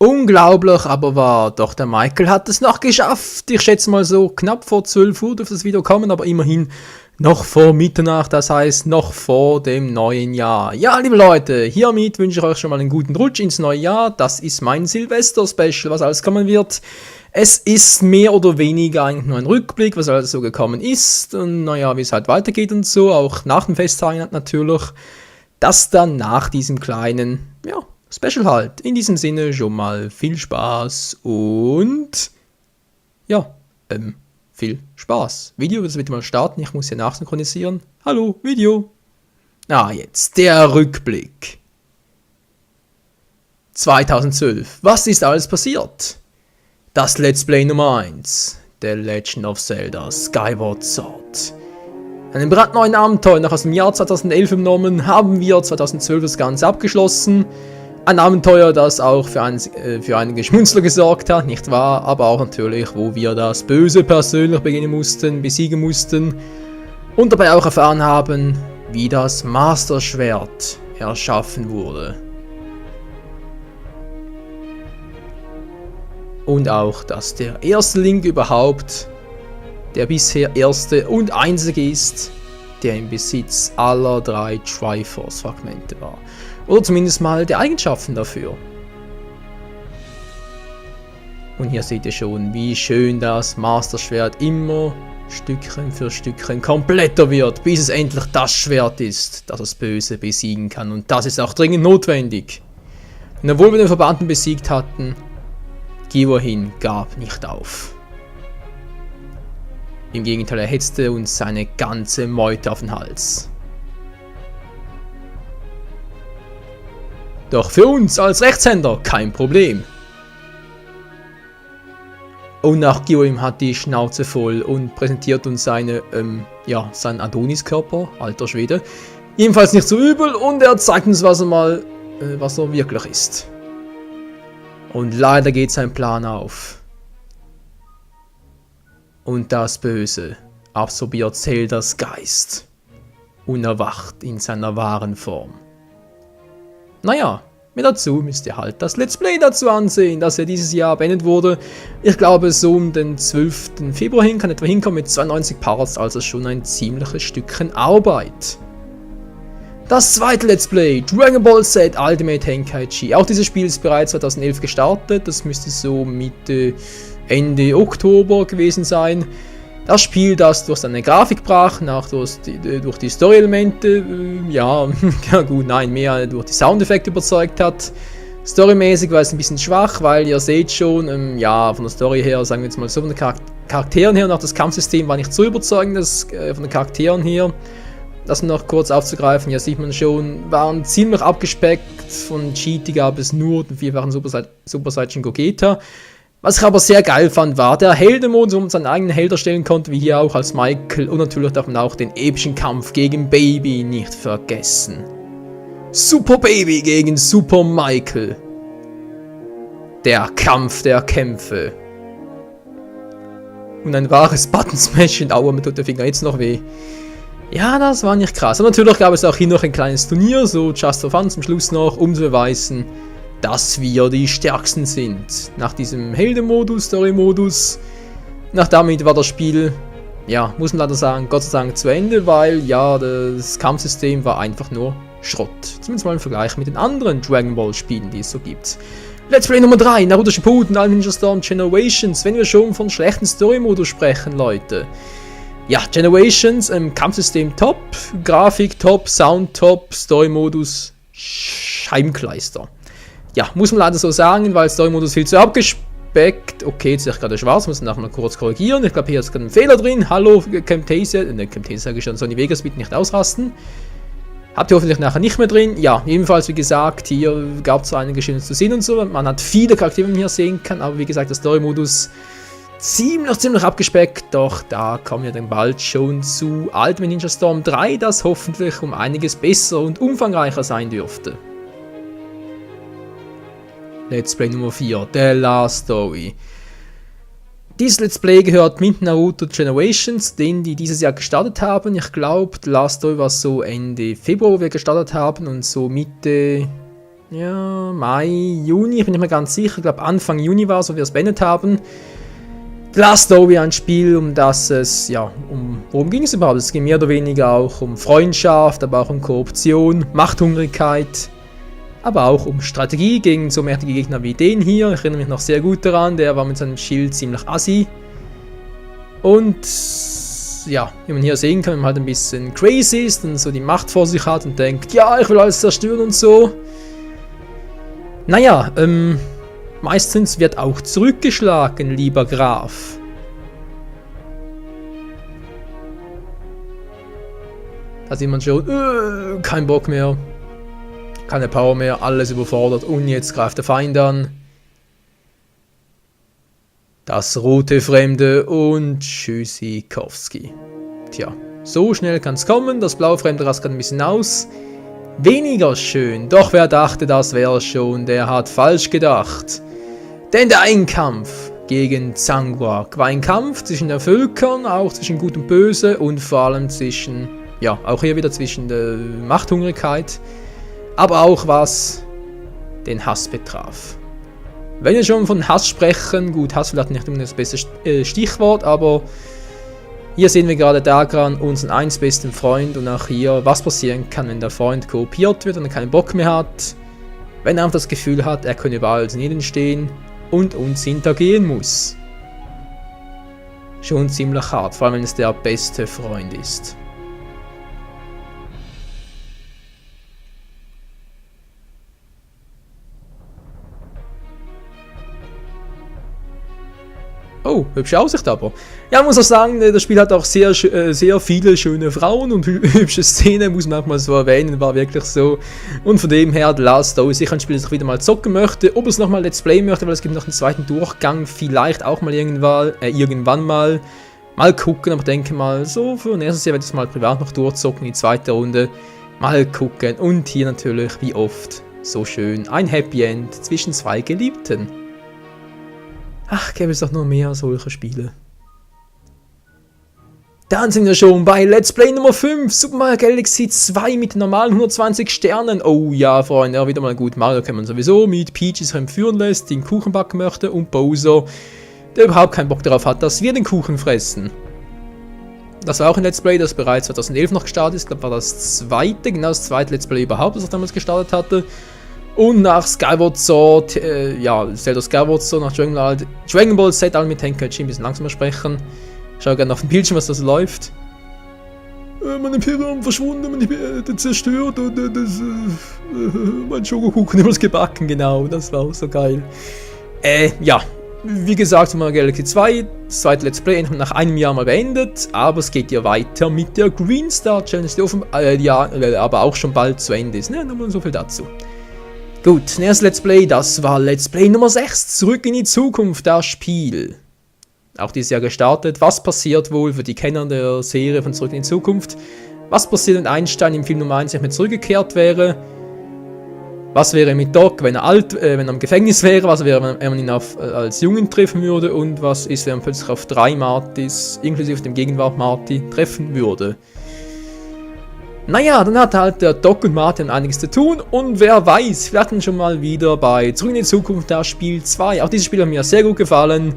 Unglaublich aber wahr, doch der Michael hat es noch geschafft. Ich schätze mal so knapp vor 12 Uhr dürfte das Video kommen, aber immerhin noch vor Mitternacht, das heißt noch vor dem neuen Jahr. Ja, liebe Leute, hiermit wünsche ich euch schon mal einen guten Rutsch ins neue Jahr. Das ist mein Silvester-Special, was alles kommen wird. Es ist mehr oder weniger eigentlich nur ein Rückblick, was alles so gekommen ist und naja, wie es halt weitergeht und so, auch nach dem Festtagen natürlich. Das dann nach diesem kleinen, ja, Special halt. In diesem Sinne schon mal viel Spaß und ja, viel Spaß. Video wird bitte mal starten, ich muss hier nachsynchronisieren. Hallo, Video. Jetzt der Rückblick. 2012. Was ist alles passiert? Das Let's Play Nummer 1. The Legend of Zelda Skyward Sword. Einen brandneuen Abenteuer nach aus dem Jahr 2011 entnommen, haben wir 2012 das Ganze abgeschlossen. Ein Abenteuer, das auch für einige Schmunzler gesorgt hat, nicht wahr? Aber auch natürlich, wo wir das Böse persönlich besiegen mussten. Und dabei auch erfahren haben, wie das Master Schwert erschaffen wurde. Und auch, dass der erste Link überhaupt der bisher erste und einzige ist, der im Besitz aller 3 Triforce-Fragmente war. Oder zumindest mal der Eigenschaften dafür. Und hier seht ihr schon, wie schön das Master Schwert immer Stückchen für Stückchen kompletter wird, bis es endlich das Schwert ist, das das Böse besiegen kann. Und das ist auch dringend notwendig. Und obwohl wir den Verbannten besiegt hatten, Ghiorhin gab nicht auf. Im Gegenteil, er hetzte uns seine ganze Meute auf den Hals. Doch für uns als Rechtshänder kein Problem. Und auch Ghiorhin hat die Schnauze voll und präsentiert uns seinen Adoniskörper, alter Schwede. Jedenfalls nicht so übel und er zeigt uns, was er wirklich ist. Und leider geht sein Plan auf. Und das Böse absorbiert Zeldas Geist und erwacht in seiner wahren Form. Naja, mehr dazu müsst ihr halt das Let's Play dazu ansehen, das ja dieses Jahr beendet wurde. Ich glaube, so um den 12. Februar hin kann etwa hinkommen mit 92 Parts, also schon ein ziemliches Stückchen Arbeit. Das zweite Let's Play, Dragon Ball Z Ultimate Tenkaichi. Auch dieses Spiel ist bereits 2011 gestartet, das müsste so Mitte, Ende Oktober gewesen sein. Das Spiel, das durch seine Grafik brach, durch die Story-Elemente, mehr durch die Soundeffekte überzeugt hat. Storymäßig war es ein bisschen schwach, weil ihr seht schon, von der Story her, sagen wir jetzt mal so, von den Charakteren her und auch das Kampfsystem war nicht so überzeugend, von den Charakteren her. Das noch kurz aufzugreifen, ja sieht man schon, waren ziemlich abgespeckt, von GT gab es nur den 4-fachen Super Saiyan Gogeta. Was ich aber sehr geil fand, war der Heldenmodus, wo man seinen eigenen Held erstellen konnte, wie hier auch als Michael. Und natürlich darf man auch den epischen Kampf gegen Baby nicht vergessen. Super Baby gegen Super Michael. Der Kampf der Kämpfe. Und ein wahres Button-Smash und aua, mir tut der Finger jetzt noch weh. Ja, das war nicht krass. Und natürlich gab es auch hier noch ein kleines Turnier, so just for fun zum Schluss noch, um zu beweisen, dass wir die Stärksten sind. Nach diesem Heldenmodus, Story-Modus, damit war das Spiel, muss man leider sagen, Gott sei Dank zu Ende, weil das Kampfsystem war einfach nur Schrott. Zumindest mal im Vergleich mit den anderen Dragon Ball Spielen, die es so gibt. Let's Play Nummer 3, Naruto Shippuden, Ninja Storm Generations, wenn wir schon von schlechten Story-Modus sprechen, Leute. Ja, Generations, Kampfsystem top, Grafik top, Sound top, Story-Modus Scheibenkleister. Ja, muss man leider so sagen, weil Story-Modus viel zu abgespeckt. Okay, jetzt sehe ich gerade schwarz, muss ich nachher mal kurz korrigieren. Ich glaube, hier ist gerade ein Fehler drin. Hallo, Camtasia, Camtasia sage ich schon, Sony Vegas, bitte nicht ausrasten. Habt ihr hoffentlich nachher nicht mehr drin. Ja, ebenfalls, wie gesagt, hier gab es so einige Schönes zu sehen und so. Man hat viele Charaktere, die man hier sehen kann, aber wie gesagt, der Story-Modus ziemlich abgespeckt, doch da kommen wir dann bald schon zu Ultimate Ninja Storm 3, das hoffentlich um einiges besser und umfangreicher sein dürfte. Let's Play Nummer 4, The Last Story. Dieses Let's Play gehört mit Naruto Generations, den die dieses Jahr gestartet haben. Ich glaube, The Last Story war so Ende Februar, wo wir gestartet haben und so Mitte ja, Mai, Juni, ich bin nicht mehr ganz sicher, ich glaube Anfang Juni war es, wo wir es beendet haben. The Last Story, ein Spiel, um das es, ja, worum ging es überhaupt? Es ging mehr oder weniger auch um Freundschaft, aber auch um Korruption, Machthungrigkeit, aber auch um Strategie gegen so mächtige Gegner wie den hier. Ich erinnere mich noch sehr gut daran, der war mit seinem Schild ziemlich assi. Und ja, wie man hier sehen kann, wenn man halt ein bisschen crazy ist und so die Macht vor sich hat und denkt, ja, ich will alles zerstören und so. Naja, meistens wird auch zurückgeschlagen, lieber Graf. Da sieht man schon, kein Bock mehr, keine Power mehr, alles überfordert und jetzt greift der Feind an. Das rote Fremde und Tschüssikowski. Tja, so schnell kann's kommen, das blaue Fremde rastet ein bisschen aus. Weniger schön, doch wer dachte, das wäre schon, der hat falsch gedacht. Denn der Einkampf gegen Zangwak war ein Kampf zwischen den Völkern, auch zwischen Gut und Böse und vor allem zwischen, ja, auch hier wieder zwischen der Machthungrigkeit, aber auch was den Hass betraf. Wenn wir schon von Hass sprechen, gut, Hass vielleicht nicht immer das beste Stichwort, aber hier sehen wir gerade Dagran, unseren einst besten Freund, und auch hier, was passieren kann, wenn der Freund korrumpiert wird und er keinen Bock mehr hat, wenn er einfach das Gefühl hat, er könne über alles stehen und uns hintergehen muss. Schon ziemlich hart, vor allem wenn es der beste Freund ist. Oh, hübsche Aussicht aber. Ja, muss auch sagen, das Spiel hat auch sehr viele schöne Frauen und hübsche Szenen, muss man auch mal so erwähnen, war wirklich so. Und von dem her, The Last Story ist sicher ein Spiel, das ich wieder mal zocken möchte. Ob es nochmal Let's Play möchte, weil es gibt noch einen zweiten Durchgang, vielleicht auch mal irgendwann mal. Mal gucken, aber denke mal, so für ein erstes Jahr werde ich es mal privat noch durchzocken, die zweite Runde. Mal gucken und hier natürlich, wie oft, so schön, ein Happy End zwischen zwei Geliebten. Ach, gäbe es doch noch mehr solche Spiele. Dann sind wir schon bei Let's Play Nummer 5, Super Mario Galaxy 2 mit normalen 120 Sternen. Oh ja, Freunde, ja, wieder mal gut. Mario kann man sowieso mit Peach sich entführen lässt, den Kuchen backen möchte, und Bowser, der überhaupt keinen Bock darauf hat, dass wir den Kuchen fressen. Das war auch ein Let's Play, das bereits 2011 noch gestartet ist. Ich glaube, war das zweite, genau das zweite Let's Play überhaupt, das ich damals gestartet hatte. Und nach Skyward Sword, Zelda Skyward Sword, nach Dragon Ball Z, alle mit Tenkaichi ein bisschen langsamer sprechen. Ich schaue gerne auf dem Bildschirm, was da so läuft. Mein Imperium verschwunden, mein Imperium zerstört und mein Schokokuchen ist gebacken, genau, das war auch so geil. Ja, wie gesagt, Mario Galaxy 2, das zweite Let's Play nach einem Jahr mal beendet, aber es geht ja weiter mit der Green Star Challenge, die aber auch schon bald zu Ende ist, ne, nur so viel dazu. Gut, nächstes Let's Play, das war Let's Play Nummer 6, Zurück in die Zukunft, das Spiel. Auch dieses Jahr gestartet. Was passiert wohl für die Kenner der Serie von Zurück in die Zukunft? Was passiert, wenn Einstein im Film Nummer 1 nicht mehr zurückgekehrt wäre? Was wäre mit Doc, wenn er im Gefängnis wäre? Was wäre, wenn man ihn als Jungen treffen würde? Und was ist, wenn man plötzlich auf 3 Martys, inklusive dem Gegenwart Marty, treffen würde? Naja, dann hat halt der Doc und Martin einiges zu tun, und wer weiß, wir hatten schon mal wieder bei Zurück in die Zukunft das Spiel 2. Auch dieses Spiel hat mir sehr gut gefallen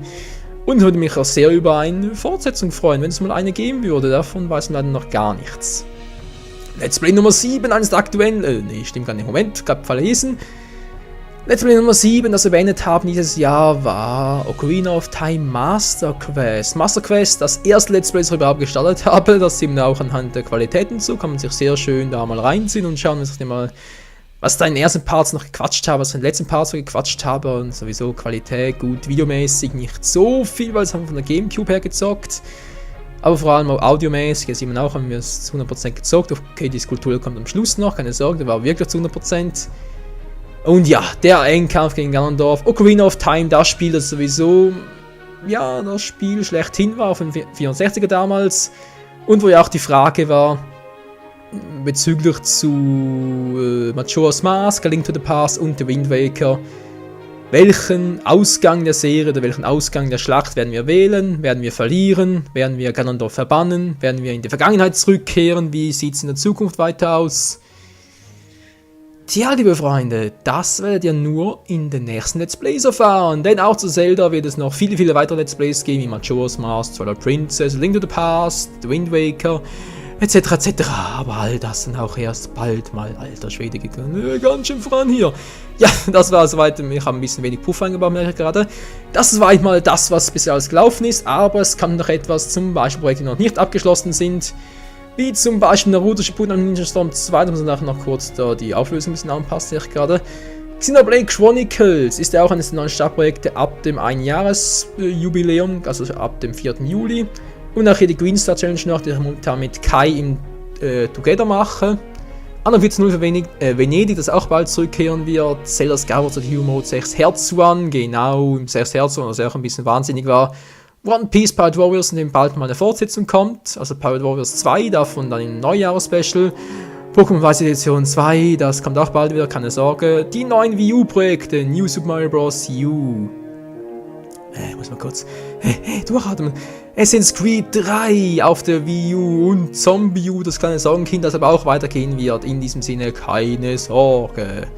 und würde mich auch sehr über eine Fortsetzung freuen, wenn es mal eine geben würde. Davon weiß man leider noch gar nichts. Let's Play Nummer 7, eines der aktuellen, nee, stimmt gar nicht, Moment, gerade verlesen. Let's Play Nummer 7, das wir beendet haben dieses Jahr, war Ocarina of Time Master Quest. Master Quest, das erste Let's Play, das ich überhaupt gestartet habe, das sieht man auch anhand der Qualitäten zu, kann man sich sehr schön da mal reinziehen und schauen, was da in den ersten Parts noch gequatscht habe, was ich in den letzten Parts so gequatscht habe, und sowieso Qualität gut, videomäßig nicht so viel, weil es haben wir von der Gamecube her gezockt, aber vor allem auch audiomäßig, das sieht man auch, haben wir es zu 100% gezockt. Okay, die Skulptur kommt am Schluss noch, keine Sorge, der war wirklich zu 100%. Und ja, der Endkampf gegen Ganondorf, Ocarina of Time, das Spiel, das sowieso, ja, das Spiel schlechthin war, auf dem 64er damals. Und wo ja auch die Frage war, bezüglich zu Majora's Mask, A Link to the Past und The Wind Waker, welchen Ausgang der Serie oder welchen Ausgang der Schlacht werden wir wählen? Werden wir verlieren? Werden wir Ganondorf verbannen? Werden wir in die Vergangenheit zurückkehren? Wie sieht es in der Zukunft weiter aus? Tja, liebe Freunde, das werdet ihr nur in den nächsten Let's Plays erfahren, denn auch zu Zelda wird es noch viele, viele weitere Let's Plays geben, wie Majora's Mask, Twilight Princess, Link to the Past, The Wind Waker, etc. etc. Aber all das dann auch erst bald mal. Alter Schwede, geht ganz schön voran hier. Ja, das war soweit. Ich habe ein bisschen wenig Puff eingebaut, merke ich gerade. Das war mal das, was bisher alles gelaufen ist, aber es kam noch etwas, zum Beispiel Projekte, die noch nicht abgeschlossen sind. Wie zum Beispiel Naruto Shippuden und Ninja Storm 2, da muss ich nachher noch kurz da die Auflösung ein bisschen anpassen, sehe ich gerade. Xenoblade Chronicles ist ja auch eines der neuen Startprojekte ab dem Einjahresjubiläum, also ab dem 4. Juli. Und auch hier die Green Star Challenge noch, die ich momentan mit Kai im Together mache. Anno 14.0 für Venedig, das auch bald zurückkehren wird. Zelda Skyward Sword Hero Mode 6 Herz One, genau, im 6 Herz One, was auch ein bisschen wahnsinnig war. One Piece Pirate Warriors, in dem bald mal eine Fortsetzung kommt, also Pirate Warriors 2, davon dann im Neujahres-Special. Pokémon Weiß Edition 2, das kommt auch bald wieder, keine Sorge. Die neuen Wii U-Projekte, New Super Mario Bros. U. Muss mal kurz durchatmen. Assassin's Creed 3 auf der Wii U und Zombie U, das kleine Sorgenkind, das aber auch weitergehen wird. In diesem Sinne keine Sorge.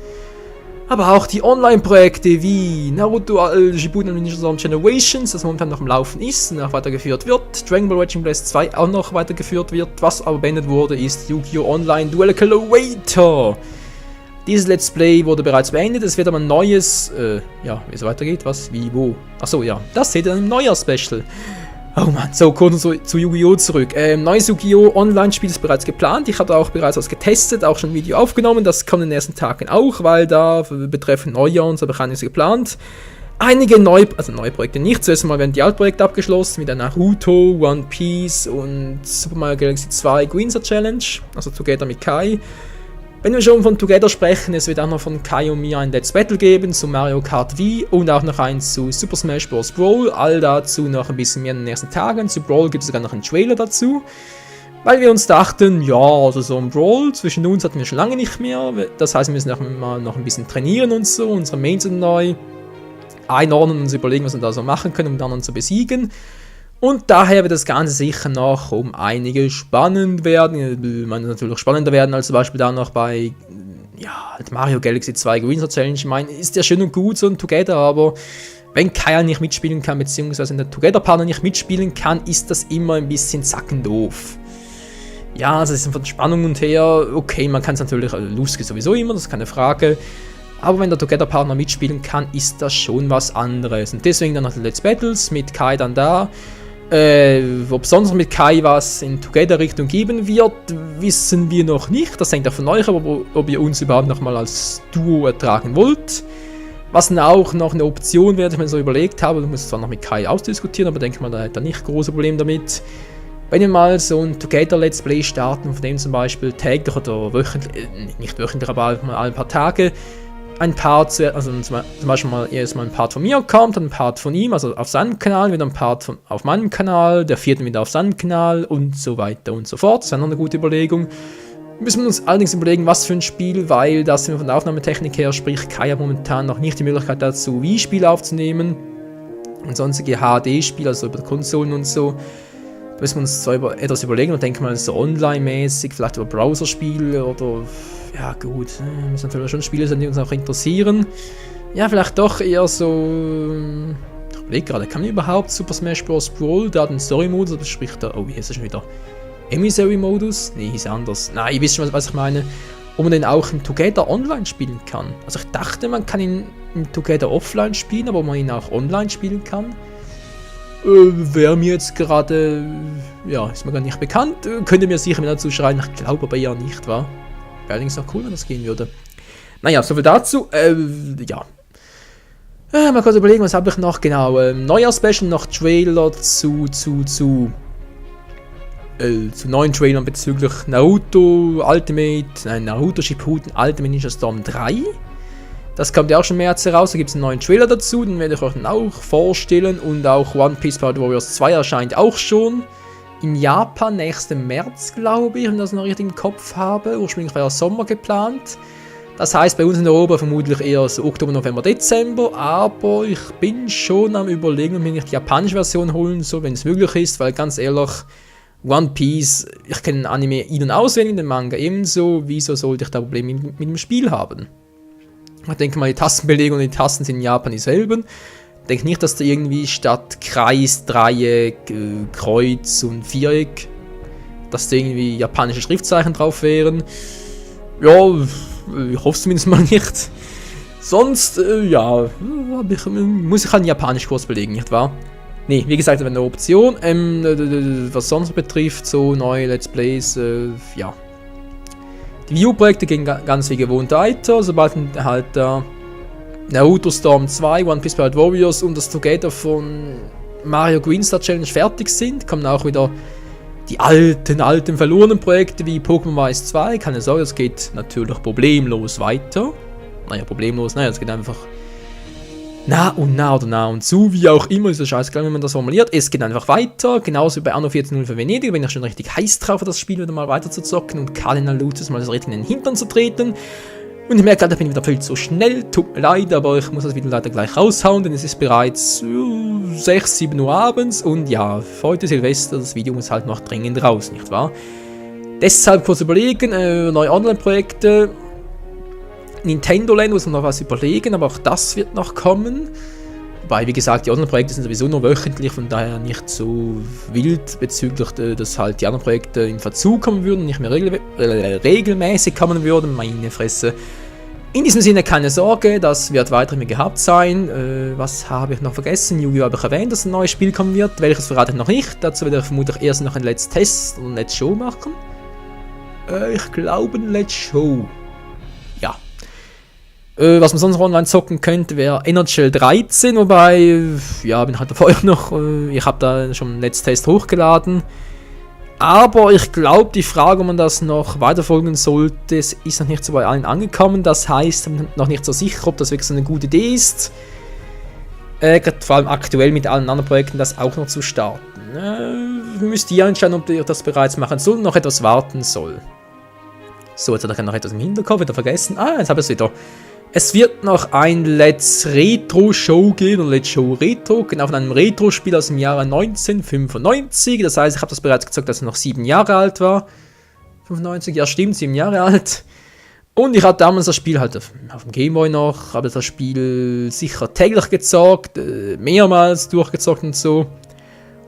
Aber auch die Online-Projekte wie Naruto Shippuden und Ninja Storm Generations, das momentan noch im Laufen ist und auch weitergeführt wird. Dragon Ball Raging Blast 2 auch noch weitergeführt wird. Was aber beendet wurde, ist Yu-Gi-Oh! Online Duel Accelerator. Dieses Let's Play wurde bereits beendet. Es wird aber ein neues, wie es weitergeht, was, wie, wo. Achso, ja, das seht ihr dann im Neujahr-Special. Oh Mann, so, kurz zu Yu-Gi-Oh! Zurück. Neues Yu-Gi-Oh! Online-Spiel ist bereits geplant. Ich hatte auch bereits was getestet, auch schon ein Video aufgenommen. Das kommt in den nächsten Tagen auch, weil da betreffend Neujahr und so habe ich einiges geplant. Einige neue Projekte nicht. Zuerst mal werden die Altprojekte abgeschlossen mit der Naruto, One Piece und Super Mario Galaxy 2 Green Star Challenge, also Together mit Kai. Wenn wir schon von Together sprechen, es wird auch noch von Kai und mir ein Let's Battle geben zu Mario Kart Wii und auch noch eins zu Super Smash Bros. Brawl. All dazu noch ein bisschen mehr in den nächsten Tagen. Zu Brawl gibt es sogar noch einen Trailer dazu. Weil wir uns dachten, ja, also so ein Brawl zwischen uns hatten wir schon lange nicht mehr. Das heißt, wir müssen mal noch ein bisschen trainieren und so, unsere Mains sind neu einordnen und uns überlegen, was wir da so machen können, um den anderen zu besiegen. Und daher wird das Ganze sicher noch um einige spannend werden. Man natürlich spannender werden als zum Beispiel da noch bei Mario Galaxy 2 Green Star Challenge. Ich meine, ist ja schön und gut so ein Together, aber wenn Kai nicht mitspielen kann, beziehungsweise der Together-Partner nicht mitspielen kann, ist das immer ein bisschen sackendoof. Ja, also ist von der Spannung und her, okay, man kann es natürlich, lustig sowieso immer, das ist keine Frage. Aber wenn der Together-Partner mitspielen kann, ist das schon was anderes. Und deswegen dann noch die Let's Battles mit Kai dann da. Ob sonst mit Kai was in Together-Richtung geben wird, wissen wir noch nicht. Das hängt auch von euch ab, ob ihr uns überhaupt nochmal als Duo ertragen wollt. Was dann auch noch eine Option wäre, die ich mir so überlegt habe, ich muss es zwar noch mit Kai ausdiskutieren, aber denke mal, da hat er nicht große Probleme damit. Wenn wir mal so ein Together-Let's Play starten, von dem zum Beispiel täglich oder wöchentlich, nicht wöchentlich, aber mal ein paar Tage, ein Part, also zum Beispiel mal erstmal ein Part von mir kommt, dann ein Part von ihm, also auf seinem Kanal, wieder ein Part auf meinem Kanal, der vierte wieder auf seinem Kanal und so weiter und so fort. Das ist ja noch eine gute Überlegung. Müssen wir uns allerdings überlegen, was für ein Spiel, weil das sind wir von der Aufnahmetechnik her, sprich Kai hat momentan noch nicht die Möglichkeit dazu, Wii-Spiele aufzunehmen und sonstige HD-Spiele, also über Konsolen und so. Da müssen wir uns so etwas überlegen und denken mal so online-mäßig, vielleicht über Browserspiele oder, ja gut, müssen natürlich schon Spiele sein, die uns auch interessieren. Ja, vielleicht doch eher so, ich überlege gerade, kann man überhaupt Super Smash Bros. Brawl, der hat einen Story-Modus, aber spricht da, oh, hier ist er schon wieder, Emissary-Modus? Nee, hieß anders. Nein, ihr wisst schon, was ich meine. Ob man den auch im Together online spielen kann. Also ich dachte, man kann ihn im Together offline spielen, aber ob man ihn auch online spielen kann. Wäre mir jetzt gerade, ja, ist mir gar nicht bekannt. Könnt ihr mir sicher wieder dazu schreiben, ich glaube aber eher nicht, wa? Wäre allerdings auch cool, wenn das gehen würde. Naja, soviel dazu. Ja. Mal kurz überlegen, was habe ich noch genau. Neujahr-Special, noch Trailer zu neuen Trailern bezüglich Naruto Shippuden Ultimate Ninja Storm 3. Das kommt ja auch schon im März heraus, da gibt es einen neuen Trailer dazu, den werde ich euch dann auch vorstellen. Und auch One Piece Pirate Warriors 2 erscheint auch schon in Japan nächsten März, glaube ich, wenn ich das noch richtig im Kopf habe. Ursprünglich war ja Sommer geplant. Das heißt bei uns in Europa vermutlich eher so Oktober, November, Dezember. Aber ich bin schon am Überlegen, ob ich die japanische Version holen soll, wenn es möglich ist, weil ganz ehrlich, One Piece, ich kenne den Anime in- und auswendig, den Manga ebenso, wieso sollte ich da Probleme mit dem Spiel haben? Ich denke mal, die Tastenbelegung und die Tasten sind in Japan dieselben. Ich denke nicht, dass da irgendwie statt Kreis, Dreieck, Kreuz und Viereck, dass da irgendwie japanische Schriftzeichen drauf wären. Ja, ich hoffe es zumindest mal nicht. Sonst, muss ich halt einen japanischen Kurs belegen, nicht wahr? Nee, wie gesagt, das wäre eine Option. Was sonst betrifft, so neue Let's Plays, ja. Die View-Projekte gehen ganz wie gewohnt weiter, sobald halt Naruto Storm 2, One Piece Pirate Warriors und das Together von Mario Green Star Challenge fertig sind, kommen auch wieder die alten verlorenen Projekte wie Pokémon Weiß 2. Keine Sorge, es geht natürlich problemlos weiter. Es geht einfach nah und zu, wie auch immer, ist das scheißegal, wenn man das formuliert. Es geht einfach weiter, genauso wie bei Anno 14.0 für Venedig, bin ich schon richtig heiß drauf, das Spiel wieder mal weiter zu zocken und Cardinal Lutus mal das richtig in den Hintern zu treten. Und ich merke gerade, ich bin wieder viel zu schnell, tut mir leid, aber ich muss das Video leider gleich raushauen, denn es ist bereits 6, 7 Uhr abends und ja, für heute Silvester, das Video muss halt noch dringend raus, nicht wahr? Deshalb kurz überlegen, neue Online-Projekte, Nintendo Land muss man noch was überlegen, aber auch das wird noch kommen. Wobei, wie gesagt, die anderen Projekte sind sowieso nur wöchentlich, von daher nicht so wild bezüglich, dass halt die anderen Projekte in Verzug kommen würden, nicht mehr regelmäßig kommen würden, meine Fresse. In diesem Sinne keine Sorge, das wird weiterhin gehabt sein. Was habe ich noch vergessen? Yu-Gi-Oh! Habe ich erwähnt, dass ein neues Spiel kommen wird, welches verrate ich noch nicht. Dazu werde ich vermutlich erst noch ein Let's Test und Let's Show machen. Ich glaube ein Let's Show. Ja. Was man sonst online zocken könnte, wäre NHL 13, wobei, ja, bin halt vorher noch, ich habe da schon einen Let's Test hochgeladen. Aber ich glaube, die Frage, ob man das noch weiterfolgen sollte, ist noch nicht so bei allen angekommen. Das heißt, ich bin noch nicht so sicher, ob das wirklich so eine gute Idee ist. Vor allem aktuell mit allen anderen Projekten das auch noch zu starten. Müsst ihr entscheiden, ob ihr das bereits machen sollt und noch etwas warten soll. So, jetzt hat er noch etwas im Hinterkopf, wieder vergessen. Jetzt habe ich es wieder. Es wird noch ein Let's Retro Show gehen, oder Let's Show Retro, genau von einem Retro-Spiel aus dem Jahre 1995. Das heißt, ich habe das bereits gesagt, dass ich noch 7 Jahre alt war. 95, ja stimmt, 7 Jahre alt. Und ich hatte damals das Spiel halt auf dem Gameboy noch, habe das Spiel sicher täglich gezockt, mehrmals durchgezockt und so.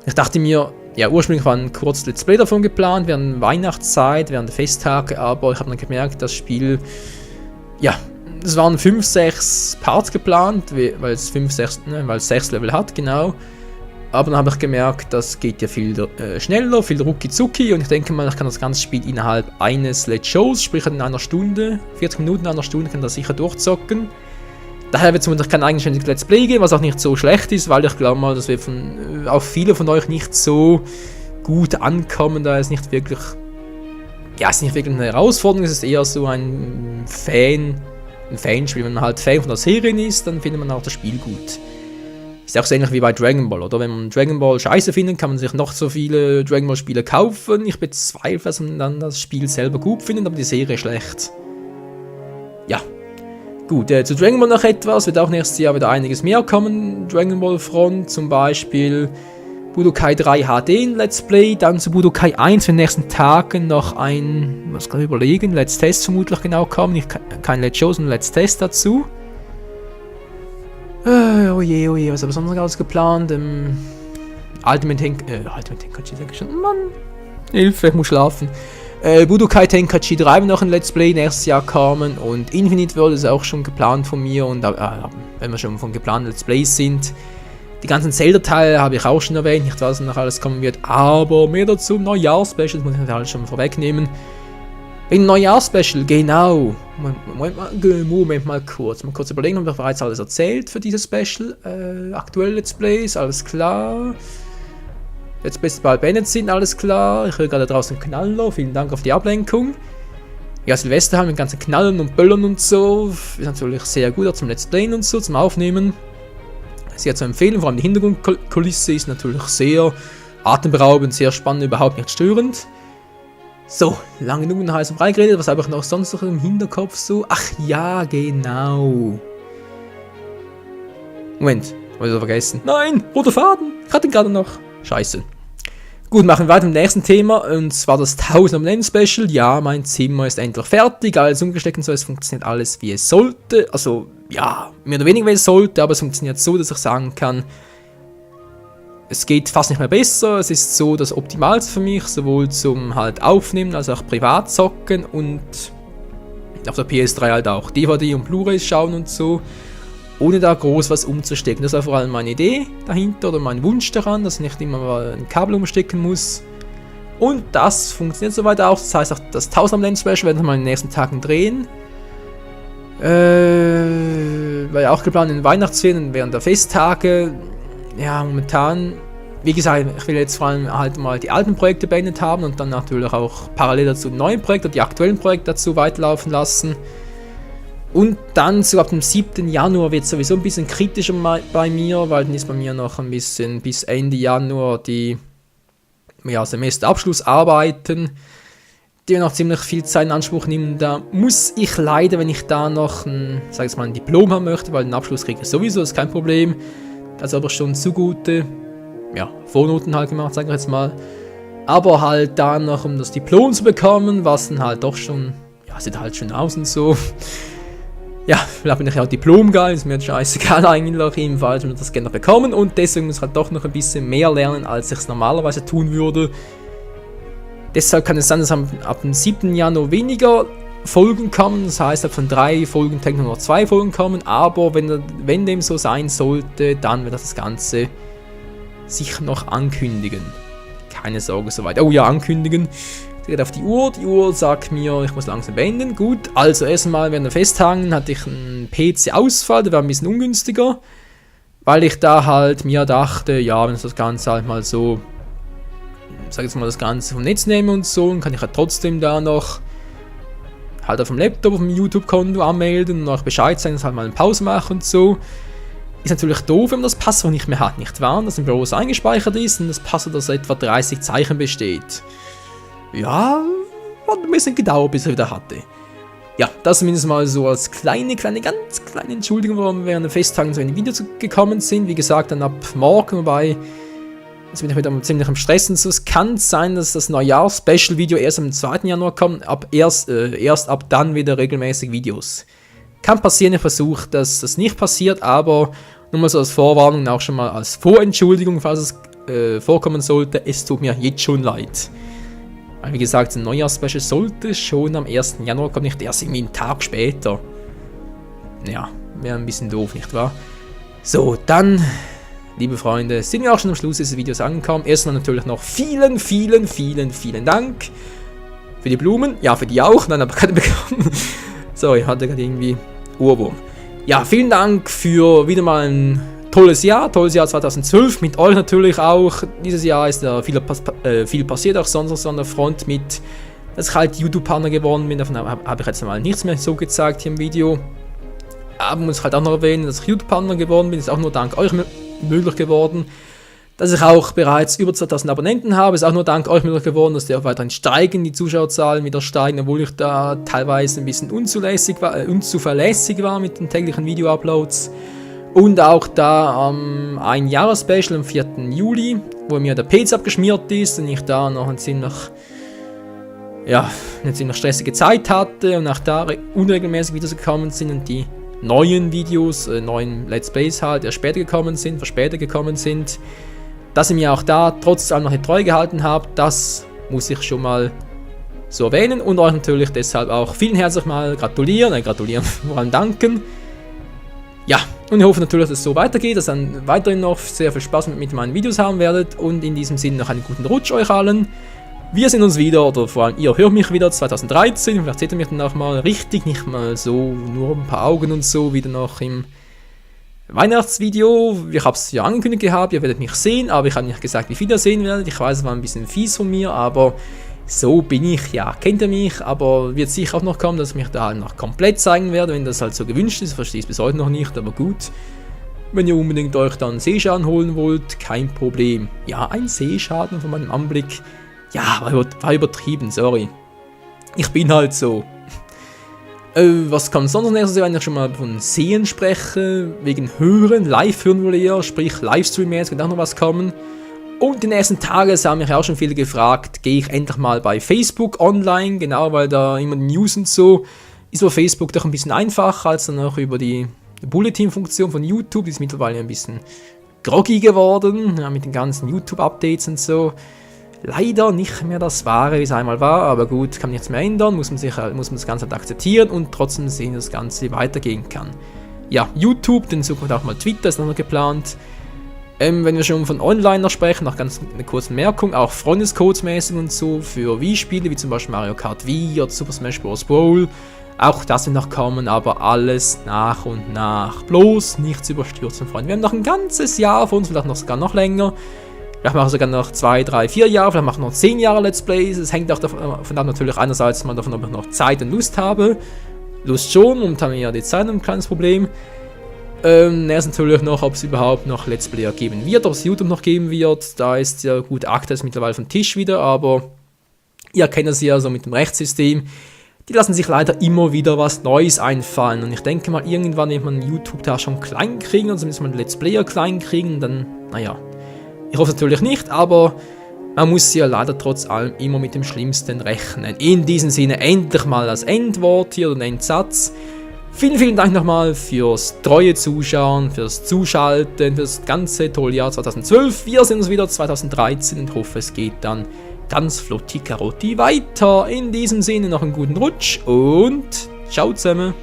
Ich dachte mir, ja, ursprünglich war ein kurzes Let's Play davon geplant, während Weihnachtszeit, während der Festtage, aber ich habe dann gemerkt, das Spiel, ja, es waren 5, 6 Parts geplant, weil es 6 Level hat, genau. Aber dann habe ich gemerkt, das geht ja viel schneller, viel rucki-zucki und ich denke mal, ich kann das ganze Spiel innerhalb eines Let's Shows, sprich in einer Stunde, 40 Minuten, einer Stunde, kann das sicher durchzocken. Daher wird es vermutlich kein eigenständiges Let's Play geben, was auch nicht so schlecht ist, weil ich glaube mal, dass wir auch viele von euch nicht so gut ankommen, da es nicht wirklich, ja, es ist nicht wirklich eine Herausforderung, es ist eher so ein Fanspiel. Wenn man halt Fan von der Serie ist, dann findet man auch das Spiel gut. Ist auch so ähnlich wie bei Dragon Ball, oder? Wenn man Dragon Ball scheiße findet, kann man sich noch so viele Dragon Ball Spiele kaufen. Ich bezweifle, dass man dann das Spiel selber gut findet, aber die Serie schlecht. Ja. Gut, zu Dragon Ball noch etwas, wird auch nächstes Jahr wieder einiges mehr kommen. Dragon Ball Front zum Beispiel, Budokai 3 HD in Let's Play, dann zu Budokai 1 in den nächsten Tagen noch ein, was kann ich überlegen, Let's Test vermutlich genau kommen, kein Let's Show, sondern Let's Test dazu. Oh je, was habe ich sonst noch alles geplant? Ultimate Tenkaichi, sag ich schon, Mann, Hilfe, ich muss schlafen. Budokai Tenkaichi 3 wird noch ein Let's Play nächstes Jahr kommen und Infinite World ist auch schon geplant von mir und wenn wir schon von geplanten Let's Plays sind, die ganzen Zelda-Teile habe ich auch schon erwähnt, nicht was noch alles kommen wird, aber mehr dazu im Neujahr-Special, das muss ich alles schon vorwegnehmen. Wegen Neujahr-Special, genau. Moment mal kurz überlegen, habe ich bereits alles erzählt für dieses Special. Aktuelle Let's Plays, alles klar. Let's Plays bald beendet sind, alles klar. Ich höre gerade draußen Knaller, vielen Dank auf die Ablenkung. Ja, Silvester haben mit ganzen Knallen und Böllern und so, ist natürlich sehr gut auch zum Let's Playen und so, zum Aufnehmen. Sehr zu empfehlen, vor allem die Hintergrundkulisse ist natürlich sehr atemberaubend, sehr spannend, überhaupt nicht störend. So, lange genug in heiß und breit geredet, was habe ich noch sonst noch im Hinterkopf so? Ach ja, genau. Moment, habe ich das vergessen? Nein, roter Faden, ich hatte ihn gerade noch. Scheiße. Gut, machen wir weiter mit dem nächsten Thema, und zwar das 1000 Abonnenten-Special. Ja, mein Zimmer ist endlich fertig, alles umgesteckt und so, es funktioniert alles wie es sollte. Also, ja, mehr oder weniger wie es sollte, aber es funktioniert so, dass ich sagen kann, es geht fast nicht mehr besser. Es ist so das Optimalste für mich, sowohl zum halt Aufnehmen, als auch privat zocken und auf der PS3 halt auch DVD und Blu-rays schauen und so, ohne da groß was umzustecken. Das war vor allem meine Idee dahinter oder mein Wunsch daran, dass ich nicht immer mal ein Kabel umstecken muss. Und das funktioniert soweit auch. Das heißt, auch das 1000 Abonnenten-Special werden wir mal in den nächsten Tagen drehen. War ja auch geplant in den Weihnachtsferien während der Festtage. Ja, momentan, wie gesagt, ich will jetzt vor allem halt mal die alten Projekte beendet haben und dann natürlich auch parallel dazu neue Projekte, die aktuellen Projekte dazu weiterlaufen lassen. Und dann so ab dem 7. Januar wird es sowieso ein bisschen kritischer bei mir, weil dann ist bei mir noch ein bisschen bis Ende Januar die Semesterabschlussarbeiten, die noch ziemlich viel Zeit in Anspruch nehmen. Da muss ich leider, wenn ich da noch ein Diplom haben möchte, weil den Abschluss kriege ich sowieso, das ist kein Problem. Das ist aber schon zu gute Vornoten halt gemacht, sage ich jetzt mal. Aber halt da noch, um das Diplom zu bekommen, was dann halt doch schon, sieht halt schön aus und so. Ja, vielleicht bin ich auch Diplom-geil, ist mir jetzt scheißegal eigentlich, jedenfalls will ich das gerne bekommen und deswegen muss ich halt doch noch ein bisschen mehr lernen, als ich es normalerweise tun würde. Deshalb kann es sein, dass ab dem 7. Januar weniger Folgen kommen, das heißt, von 3 Folgen technisch nur noch 2 Folgen kommen, aber wenn dem so sein sollte, dann wird das Ganze sich noch ankündigen. Keine Sorge soweit. Oh ja, ankündigen. Geht auf die Uhr sagt mir, ich muss langsam beenden. Gut, also erstmal während der Festtagen hatte ich einen PC-Ausfall, der war ein bisschen ungünstiger, weil ich da halt mir dachte, ja, wenn ich das Ganze halt mal so, das Ganze vom Netz nehme und so, dann kann ich halt trotzdem da noch halt auf dem Laptop, auf dem YouTube-Konto anmelden und noch Bescheid sagen, dass ich halt mal eine Pause mache und so. Ist natürlich doof, wenn man das Passwort nicht mehr hat, nicht wahr? Das im Browser eingespeichert ist und das Passwort aus etwa 30 Zeichen besteht. Ja, hat ein bisschen gedauert, bis ich wieder hatte. Ja, das zumindest mal so als ganz kleine Entschuldigung, warum wir während den Festtagen so in die Videos gekommen sind. Wie gesagt, dann ab morgen, wobei, jetzt bin ich wieder ziemlich am Stressen. So, es kann sein, dass das Neujahrs-Special-Video erst am 2. Januar kommt, erst ab dann wieder regelmäßig Videos. Kann passieren, ich versuche, dass das nicht passiert, aber nur mal so als Vorwarnung und auch schon mal als Vorentschuldigung, falls es vorkommen sollte, es tut mir jetzt schon leid. Weil wie gesagt, ein Neujahrs-Special sollte schon am 1. Januar kommen, nicht erst irgendwie einen Tag später. Ja, wäre ein bisschen doof, nicht wahr? So, dann, liebe Freunde, sind wir auch schon am Schluss dieses Videos angekommen. Erstmal natürlich noch vielen Dank für die Blumen. Ja, für die auch, nein, aber keine bekommen. Sorry, hatte gerade irgendwie Ohrwurm. Ja, vielen Dank für wieder mal ein tolles Jahr 2012, mit euch natürlich auch. Dieses Jahr ist ja viel passiert, auch sonst an der Front mit, dass ich halt YouTube-Partner geworden bin. Davon habe ich jetzt mal nichts mehr so gezeigt hier im Video. Aber muss ich halt auch noch erwähnen, dass ich YouTube-Partner geworden bin, ist auch nur dank euch möglich geworden. Dass ich auch bereits über 2000 Abonnenten habe, ist auch nur dank euch möglich geworden, dass die auch weiterhin steigen, die Zuschauerzahlen wieder steigen, obwohl ich da teilweise ein bisschen unzuverlässig war mit den täglichen Video-Uploads. Und auch da am Ein-Jahres-Special am 4. Juli, wo mir der PC abgeschmiert ist und ich da noch eine ziemlich stressige Zeit hatte und auch da unregelmäßig Videos gekommen sind und die neuen Videos, neuen Let's Plays halt erst verspätet gekommen sind. Dass ihr mir auch da trotz allem noch nicht treu gehalten habt, das muss ich schon mal so erwähnen und euch natürlich deshalb auch vielen herzlich mal gratulieren, vor allem danken. Ja, und ich hoffe natürlich, dass es so weitergeht, dass ihr dann weiterhin noch sehr viel Spaß mit meinen Videos haben werdet und in diesem Sinne noch einen guten Rutsch euch allen. Wir sehen uns wieder, oder vor allem ihr hört mich wieder 2013, vielleicht seht ihr mich dann auch mal richtig, nicht mal so, nur ein paar Augen und so, wieder noch im Weihnachtsvideo. Ich habe es ja angekündigt gehabt, ihr werdet mich sehen, aber ich habe nicht gesagt, wie viel ihr sehen werdet. Ich weiß, es war ein bisschen fies von mir, aber so bin ich, ja, kennt ihr mich, aber wird sicher auch noch kommen, dass ich mich da halt noch komplett zeigen werde, wenn das halt so gewünscht ist. Ich verstehe es bis heute noch nicht, aber gut. Wenn ihr unbedingt euch dann Sehschaden holen wollt, kein Problem. Ja, ein Sehschaden von meinem Anblick, ja, war übertrieben, sorry. Ich bin halt so. Was kommt sonst noch nächstes Jahr, wenn ich schon mal von Sehen spreche, wegen Hören, Live-Hören wohl eher, sprich Livestream-mäßig, wird auch noch was kommen. Und die nächsten Tage haben mich auch schon viele gefragt, gehe ich endlich mal bei Facebook online, genau, weil da immer die News und so ist über Facebook doch ein bisschen einfacher als dann auch über die Bulletin-Funktion von YouTube. Die ist mittlerweile ein bisschen groggy geworden, ja, mit den ganzen YouTube-Updates und so. Leider nicht mehr das Wahre, wie es einmal war, aber gut, kann nichts mehr ändern, muss man das Ganze halt akzeptieren und trotzdem sehen, dass das Ganze weitergehen kann. Ja, YouTube, in Zukunft auch mal Twitter ist noch geplant. Wenn wir schon von Online noch sprechen, noch ganz eine kurze Merkung, auch Freundescodes-mäßig und so für Wii-Spiele, wie zum Beispiel Mario Kart Wii oder Super Smash Bros. Brawl. Auch das wird noch kommen, aber alles nach und nach. Bloß nichts überstürzen, Freunde. Wir haben noch ein ganzes Jahr vor uns, vielleicht noch sogar noch länger. Vielleicht machen wir sogar noch 2, 3, 4 Jahre, vielleicht machen wir noch 10 Jahre Let's Plays. Es hängt auch davon ab, natürlich einerseits mal davon, ob ich noch Zeit und Lust habe. Lust schon, und haben wir ja die Zeit ein kleines Problem. Erst natürlich noch, ob es überhaupt noch Let's Player geben wird, ob es YouTube noch geben wird. Da ist ja gut, Akte ist mittlerweile vom Tisch wieder, aber ihr kennt es ja so mit dem Rechtssystem. Die lassen sich leider immer wieder was Neues einfallen. Und ich denke mal, irgendwann wird man YouTube da schon klein kriegen, oder zumindest mal Let's Player klein kriegen. Dann, naja, ich hoffe natürlich nicht, aber man muss ja leider trotz allem immer mit dem Schlimmsten rechnen. In diesem Sinne endlich mal das Endwort hier, oder den Endsatz. Vielen, vielen Dank nochmal fürs treue Zuschauen, fürs Zuschalten, fürs ganze tolle Jahr 2012. Wir sehen uns wieder 2013 und hoffe, es geht dann ganz flotti Karotti weiter. In diesem Sinne noch einen guten Rutsch und ciao zusammen.